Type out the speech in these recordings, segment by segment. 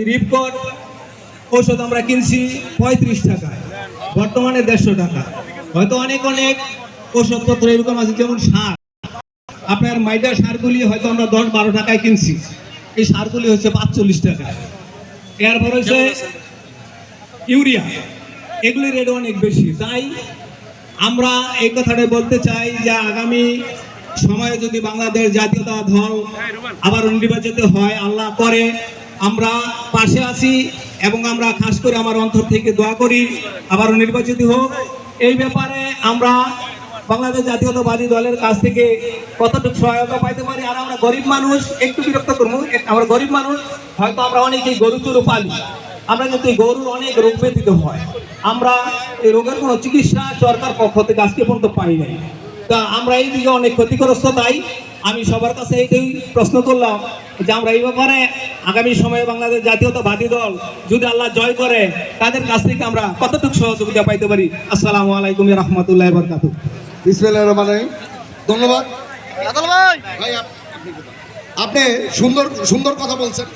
Ripcord ঔষধ আমরা কিনছি 35 টাকায়, বর্তমানে 150 টাকা। হয়তো অনেক অনেক ওষুধপত্র এরকম আছে, যেমন সার, আপনার মাইডা সারগুলি হয়তো আমরা 10-12 টাকায় কিনছি, এই সারগুলি হচ্ছে 45 টাকা। এরপর হচ্ছে ইউরিয়া, এগুলির রেট অনেক বেশি। তাই আমরা এই কথাটাই বলতে চাই যে আগামী সময়ে যদি বাংলাদেশ জাতীয়তাবাদ দল আবার নির্বাচিত হয়, আল্লাহ করে, আমরা পাশে আছি এবং আমরা খাস করে আমার অন্তর থেকে দোয়া করি আবারও নির্বাচিত হোক। এই ব্যাপারে আমরা বাংলাদেশ জাতীয়তাবাদী দলের কাছ থেকে কতটুকু সহায়তা পাইতে পারি। আর আমরা গরিব মানুষ, একটু বিরক্ত করবো, আমরা গরিব মানুষ, হয়তো আমরা অনেকেই গরু চুরু পালি, আমরা কিন্তু এই গরুর অনেক রোগ ব্যাধিত হয়, আমরা এই রোগের কোনো চিকিৎসা সরকার পক্ষ থেকে আজকে পর্যন্ত পাই নাই। তা আমরা এই দিকে অনেক ক্ষতিগ্রস্ত। তাই আমি সবার কাছে এইটাই প্রশ্ন করলাম যে আমরা এই ব্যাপারে আগামী সময়ে বাংলাদেশ জাতীয়তাবাদী দল যদি আল্লাহ জয় করে, তাদের কাছ থেকে আমরা কতটুকু সহযোগিতা পাইতে পারি। আসসালামু আলাইকুম ওয়া রাহমাতুল্লাহি ওয়া বারাকাতুহু। বিসমিল্লাহির রহমানির রহিম। ধন্যবাদ ভাই, আপনি সুন্দর সুন্দর কথা বলছেন।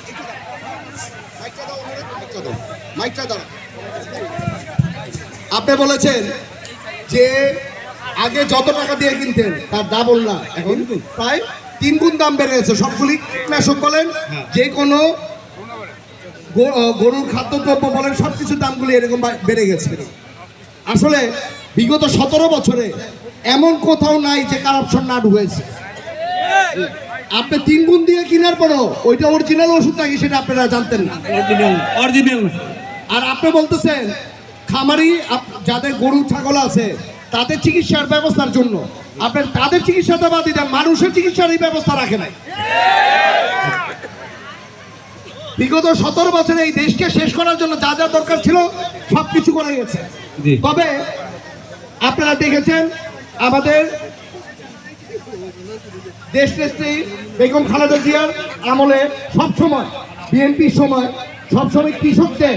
মাইকটা দাও। আপনি বলেছেন যে আগে যত টাকা দিয়ে কিনতেন তার ডাবল না, এখন প্রায় 3 গুণ দাম বেড়ে গেছে। সবগুলি কীটনাশক বলেন, যে কোনো গরুর খাদ্যদ্রব্য বলেন, সবকিছুর দামগুলি এরকম বেড়ে গেছে। আসলে বিগত 17 বছরে এমন কোথাও নাই যে কারাপশন না ঢুকেছে। আপনি 3 গুণ দিয়ে কেনার পরও ওইটা অরিজিনাল ওষুধ নাকি সেটা আপনারা জানতেন না, অরিজিনাল। আর আপনি বলতেছেন খামারি যাদের গরু ছাগল আছে তাদের চিকিৎসার ব্যবস্থার জন্য আপনার তাদের চিকিৎসাটা বাদ দেন, মানুষের চিকিৎসার এই ব্যবস্থা রাখে নাই। বিগত 17 বছরে এই দেশকে শেষ করার জন্য যা যা দরকার ছিল সবকিছু করা গেছে। তবে আপনারা দেখেছেন আমাদের দেশনেত্রী বেগম খালেদা জিয়ার আমলে সবসময়, বিএনপির সময় সবসময় কৃষকদের